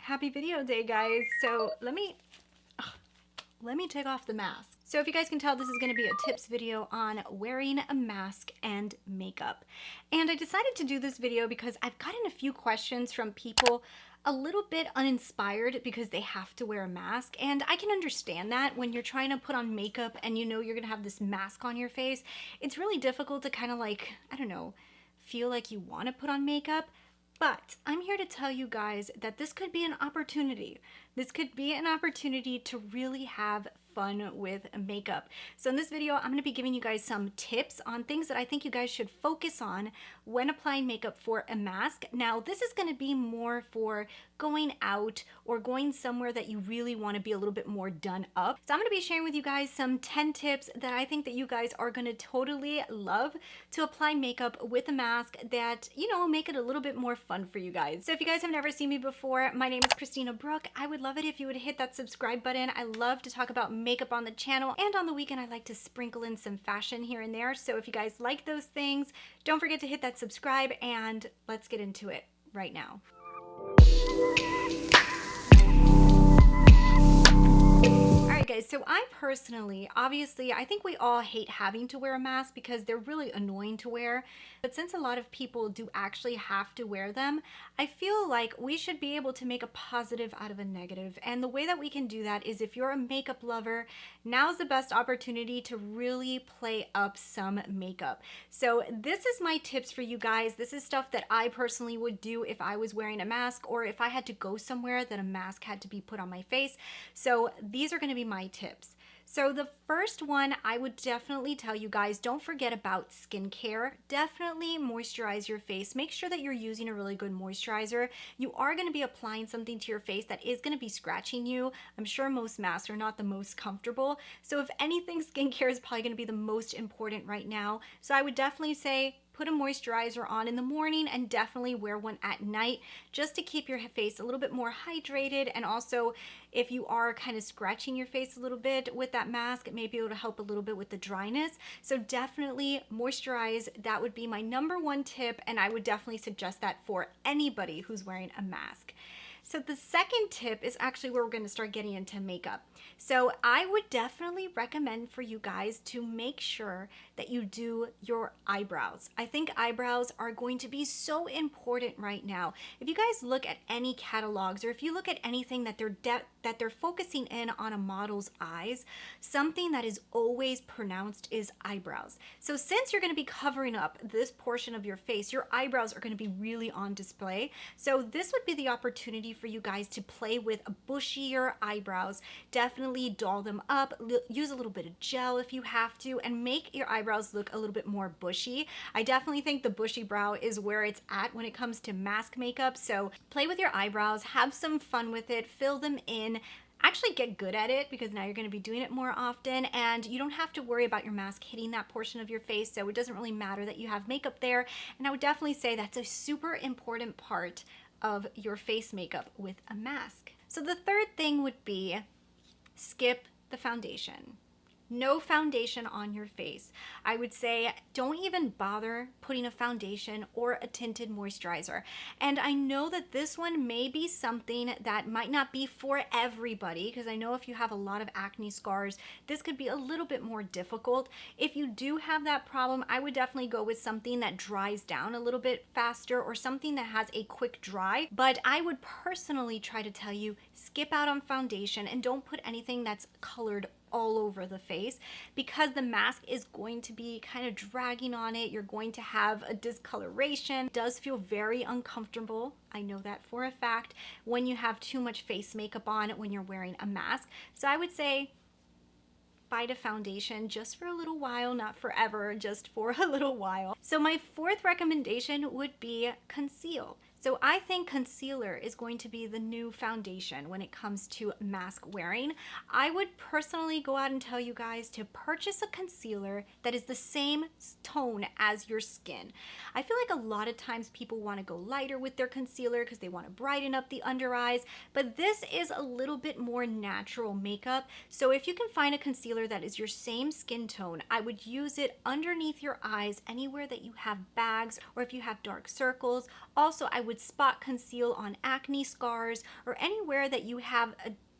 Happy video day, guys. So let me take off the mask. So if you guys can tell, this is going to be a tips video on wearing a mask and makeup. And I decided to do this video because I've gotten a few questions from people a little bit uninspired because they have to wear a mask. And I can understand that when you're trying to put on makeup and you know you're going to have this mask on your face. It's really difficult to kind of like, I don't know, feel like you want to put on makeup. But I'm here to tell you guys that this could be an opportunity. This could be an opportunity to really have fun with makeup. So in this video, I'm going to be giving you guys some tips on things that I think you guys should focus on when applying makeup for a mask. Now, this is going to be more for going out or going somewhere that you really want to be a little bit more done up. So I'm going to be sharing with you guys some 10 tips that I think that you guys are going to totally love to apply makeup with a mask that, you know, make it a little bit more fun for you guys. So if you guys have never seen me before, my name is Christina Brooke. I would love it if you would hit that subscribe button. I love to talk about makeup on the channel, and on the weekend I like to sprinkle in some fashion here and there. So if you guys like those things, don't forget to hit that subscribe, and let's get into it right now. Guys, so I personally, obviously, I think we all hate having to wear a mask because they're really annoying to wear. But since a lot of people do actually have to wear them, I feel like we should be able to make a positive out of a negative. And the way that we can do that is if you're a makeup lover, now's the best opportunity to really play up some makeup. So this is my tips for you guys. This is stuff that I personally would do if I was wearing a mask or if I had to go somewhere that a mask had to be put on my face. So these are going to be my tips. So the first one, I would definitely tell you guys, don't forget about skincare. Definitely moisturize your face. Make sure that you're using a really good moisturizer. You are going to be applying something to your face that is going to be scratching you. I'm sure most masks are not the most comfortable. So if anything, skincare is probably going to be the most important right now. So I would definitely say put a moisturizer on in the morning and definitely wear one at night just to keep your face a little bit more hydrated. And also, if you are kind of scratching your face a little bit with that mask, it may be able to help a little bit with the dryness. So definitely moisturize. That would be my number one tip, and I would definitely suggest that for anybody who's wearing a mask. So the second tip is actually where we're going to start getting into makeup. So I would definitely recommend for you guys to make sure that you do your eyebrows. I think eyebrows are going to be so important right now. If you guys look at any catalogs or if you look at anything that they're focusing in on a model's eyes, something that is always pronounced is eyebrows. So since you're going to be covering up this portion of your face, your eyebrows are going to be really on display. So this would be the opportunity for you guys to play with bushier eyebrows. Definitely doll them up, use a little bit of gel if you have to, and make your eyebrows look a little bit more bushy. I definitely think the bushy brow is where it's at when it comes to mask makeup. So play with your eyebrows, have some fun with it, fill them in. Actually get good at it because now you're going to be doing it more often, and you don't have to worry about your mask hitting that portion of your face, so it doesn't really matter that you have makeup there. And I would definitely say that's a super important part of your face makeup with a mask. So the third thing would be skip the foundation. No foundation on your face. I would say don't even bother putting a foundation or a tinted moisturizer. And I know that this one may be something that might not be for everybody, because I know if you have a lot of acne scars, this could be a little bit more difficult. If you do have that problem, I would definitely go with something that dries down a little bit faster or something that has a quick dry. But I would personally try to tell you, skip out on foundation and don't put anything that's colored all over the face, because the mask is going to be kind of dragging on it. You're going to have a discoloration. It does feel very uncomfortable. I know that for a fact when you have too much face makeup on when you're wearing a mask. So I would say bite a foundation just for a little while, not forever, just for a little while. So my fourth recommendation would be conceal. So I think concealer is going to be the new foundation when it comes to mask wearing. I would personally go out and tell you guys to purchase a concealer that is the same tone as your skin. I feel like a lot of times people want to go lighter with their concealer because they want to brighten up the under eyes, but this is a little bit more natural makeup. So if you can find a concealer that is your same skin tone, I would use it underneath your eyes, anywhere that you have bags or if you have dark circles. Also, I would would spot conceal on acne scars or anywhere that you have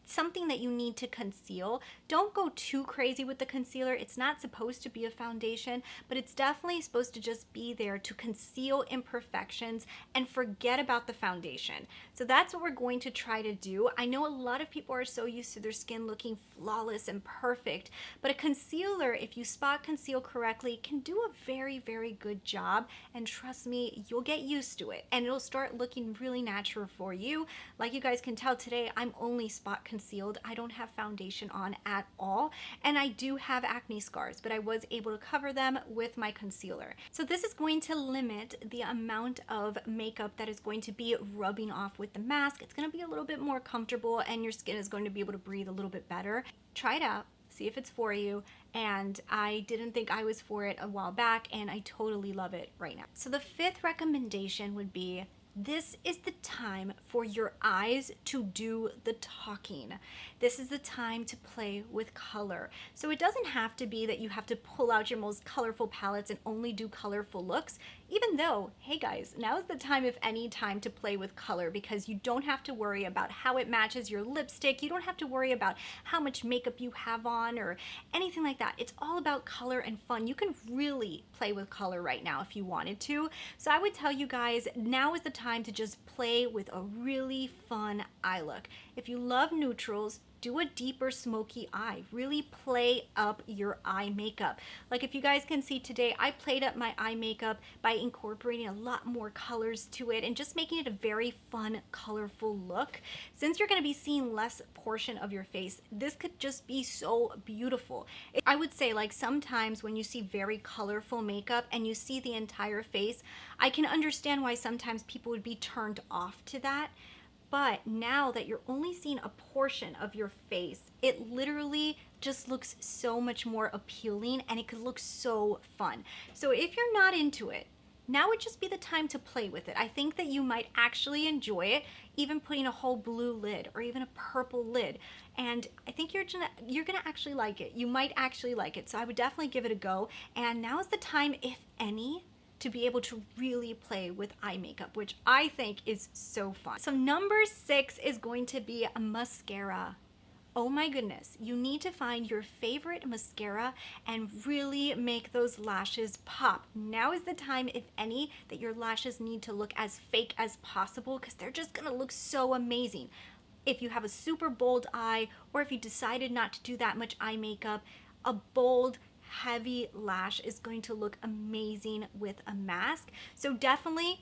something that you need to conceal. Don't go too crazy with the concealer. It's not supposed to be a foundation, but it's definitely supposed to just be there to conceal imperfections and forget about the foundation. So that's what we're going to try to do. I know a lot of people are so used to their skin looking flawless and perfect, but a concealer, if you spot conceal correctly, can do a very, very good job. And trust me, you'll get used to it and it'll start looking really natural for you. Like you guys can tell today, I'm only spot concealed. I don't have foundation on at all, and I do have acne scars, but I was able to cover them with my concealer. So this is going to limit the amount of makeup that is going to be rubbing off with the mask. It's going to be a little bit more comfortable and your skin is going to be able to breathe a little bit better. Try it out, see if it's for you. And I didn't think I was for it a while back, and I totally love it right now. So the fifth recommendation would be, this is the time for your eyes to do the talking. This is the time to play with color. So it doesn't have to be that you have to pull out your most colorful palettes and only do colorful looks, even though, hey guys, now's the time, if any time, to play with color, because you don't have to worry about how it matches your lipstick. You don't have to worry about how much makeup you have on or anything like that. It's all about color and fun. You can really play with color right now if you wanted to. So I would tell you guys, now is the time to just play with a really fun eye look. If you love neutrals, do a deeper smoky eye. Really play up your eye makeup. Like if you guys can see today, I played up my eye makeup by incorporating a lot more colors to it and just making it a very fun, colorful look. Since you're going to be seeing less portion of your face, this could just be so beautiful. I would say, like, sometimes when you see very colorful makeup and you see the entire face, I can understand why sometimes people would be turned off to that. But now that you're only seeing a portion of your face, it literally just looks so much more appealing and it could look so fun. So if you're not into it, now would just be the time to play with it. I think that you might actually enjoy it, even putting a whole blue lid or even a purple lid. And I think you're gonna actually like it. You might actually like it. So I would definitely give it a go. And now is the time, if any, to be able to really play with eye makeup, which I think is so fun. So number 6 is going to be a mascara. Oh my goodness, you need to find your favorite mascara and really make those lashes pop. Now is the time, if any, that your lashes need to look as fake as possible, because they're just gonna look so amazing. If you have a super bold eye, or if you decided not to do that much eye makeup, a bold, heavy lash is going to look amazing with a mask. So definitely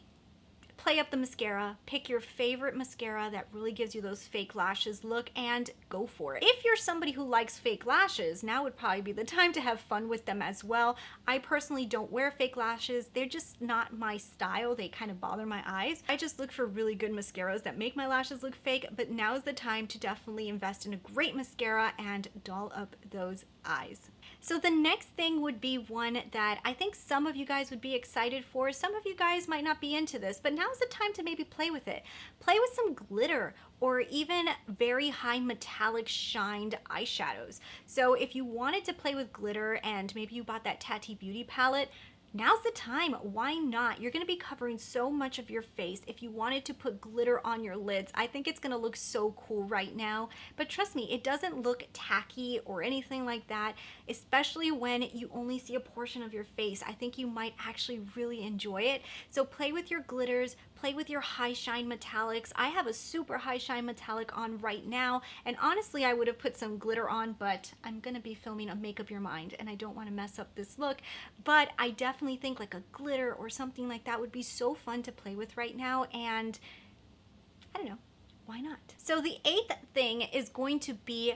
play up the mascara, pick your favorite mascara that really gives you those fake lashes look, and go for it. If you're somebody who likes fake lashes, now would probably be the time to have fun with them as well. I personally don't wear fake lashes. They're just not my style. They kind of bother my eyes. I just look for really good mascaras that make my lashes look fake, but now is the time to definitely invest in a great mascara and doll up those eyes. So the next thing would be one that I think some of you guys would be excited for. Some of you guys might not be into this, but now's the time to maybe play with it. Play with some glitter or even very high metallic shined eyeshadows. So if you wanted to play with glitter and maybe you bought that Tati Beauty palette, now's the time. Why not? You're going to be covering so much of your face. If you wanted to put glitter on your lids, I think it's going to look so cool right now. But trust me, it doesn't look tacky or anything like that, especially when you only see a portion of your face. I think you might actually really enjoy it. So play with your glitters, play with your high shine metallics. I have a super high shine metallic on right now, and honestly I would have put some glitter on, but I'm gonna be filming a Make Up Your Mind and I don't want to mess up this look. But I definitely think like a glitter or something like that would be so fun to play with right now, and I don't know, why not? So the 8th thing is going to be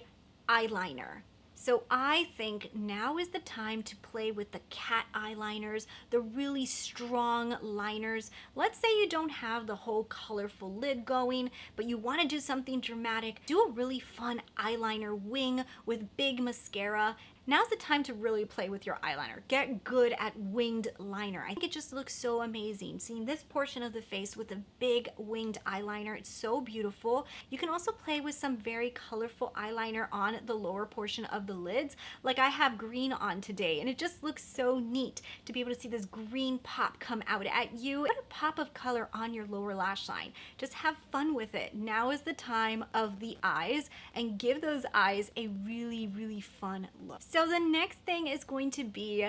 eyeliner. So I think now is the time to play with the cat eyeliners, the really strong liners. Let's say you don't have the whole colorful lid going, but you want to do something dramatic. Do a really fun eyeliner wing with big mascara. Now's the time to really play with your eyeliner. Get good at winged liner. I think it just looks so amazing. Seeing this portion of the face with a big winged eyeliner, it's so beautiful. You can also play with some very colorful eyeliner on the lower portion of the lids. Like I have green on today, and it just looks so neat to be able to see this green pop come out at you. Put a pop of color on your lower lash line. Just have fun with it. Now is the time of the eyes, and give those eyes a really, really fun look. So the next thing is going to be,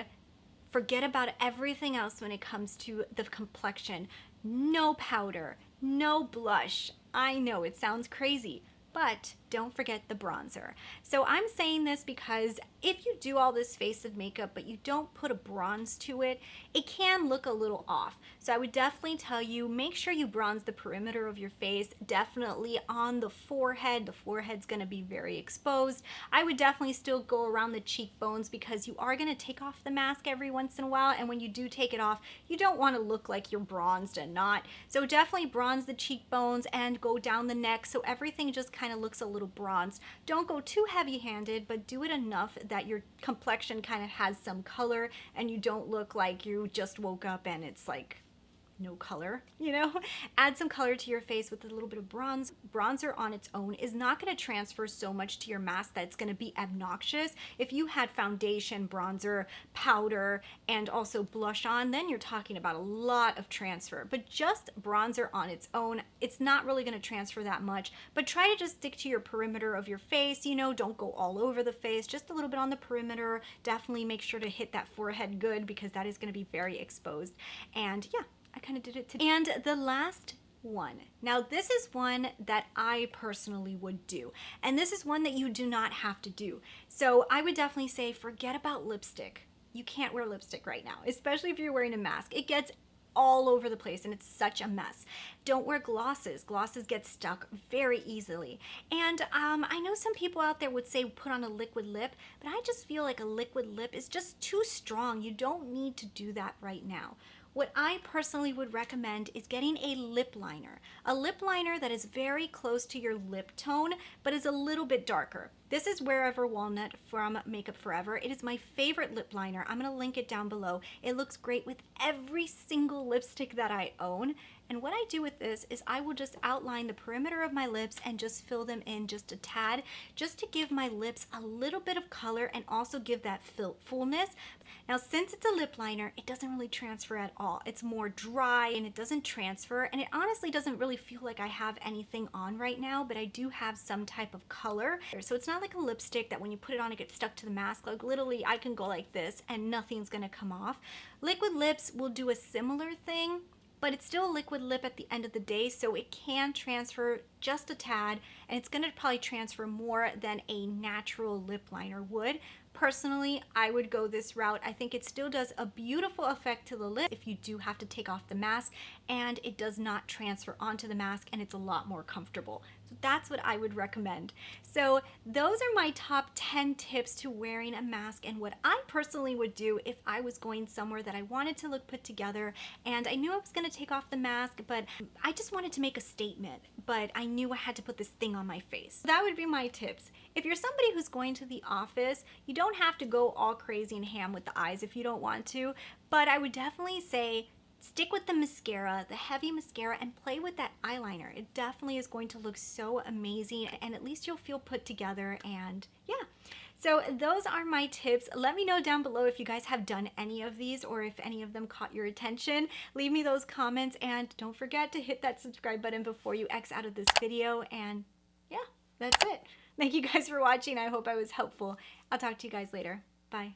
forget about everything else when it comes to the complexion. No powder, no blush. I know it sounds crazy, but don't forget the bronzer. So I'm saying this because if you do all this face of makeup but you don't put a bronze to it, it can look a little off. So I would definitely tell you, make sure you bronze the perimeter of your face, definitely on the forehead. The forehead's gonna be very exposed. I would definitely still go around the cheekbones because you are gonna take off the mask every once in a while, and when you do take it off, you don't wanna look like you're bronzed and not. So definitely bronze the cheekbones and go down the neck so everything just kind of looks a little bronzed. Don't go too heavy-handed, but do it enough that your complexion kind of has some color and you don't look like you just woke up and it's like no color, you know? Add some color to your face with a little bit of bronze. Bronzer on its own is not going to transfer so much to your mask that it's going to be obnoxious. If you had foundation, bronzer, powder, and also blush on, then you're talking about a lot of transfer. But just bronzer on its own, it's not really going to transfer that much. But try to just stick to your perimeter of your face, you know, don't go all over the face, just a little bit on the perimeter. Definitely make sure to hit that forehead good because that is going to be very exposed. And yeah, I kind of did it today. And the last one. Now this is one that I personally would do. And this is one that you do not have to do. So I would definitely say forget about lipstick. You can't wear lipstick right now, especially if you're wearing a mask. It gets all over the place and it's such a mess. Don't wear glosses. Glosses get stuck very easily. And I know some people out there would say put on a liquid lip, but I just feel like a liquid lip is just too strong. You don't need to do that right now. What I personally would recommend is getting a lip liner that is very close to your lip tone, but is a little bit darker. This is Wherever Walnut from Makeup Forever. It is my favorite lip liner. I'm gonna link it down below. It looks great with every single lipstick that I own. And what I do with this is I will just outline the perimeter of my lips and just fill them in just a tad, just to give my lips a little bit of color and also give that fullness. Now, since it's a lip liner, it doesn't really transfer at all. It's more dry and it doesn't transfer, and it honestly doesn't really feel like I have anything on right now, but I do have some type of color. So it's not like a lipstick that when you put it on, it gets stuck to the mask. Like literally, I can go like this and nothing's gonna come off. Liquid lips will do a similar thing, but it's still a liquid lip at the end of the day, so it can transfer just a tad, and it's gonna probably transfer more than a natural lip liner would. Personally, I would go this route. I think it still does a beautiful effect to the lip if you do have to take off the mask, and it does not transfer onto the mask, and it's a lot more comfortable. So that's what I would recommend. So those are my top 10 tips to wearing a mask and what I personally would do if I was going somewhere that I wanted to look put together, and I knew I was gonna take off the mask, but I just wanted to make a statement, but I knew I had to put this thing on my face. That would be my tips. If you're somebody who's going to the office, you don't have to go all crazy and ham with the eyes if you don't want to, but I would definitely say stick with the mascara, the heavy mascara, and play with that eyeliner. It definitely is going to look so amazing, and at least you'll feel put together. And yeah, so those are my tips. Let me know down below if you guys have done any of these or if any of them caught your attention. Leave me those comments, and don't forget to hit that subscribe button before you X out of this video. And yeah, that's it. Thank you guys for watching. I hope I was helpful. I'll talk to you guys later. Bye.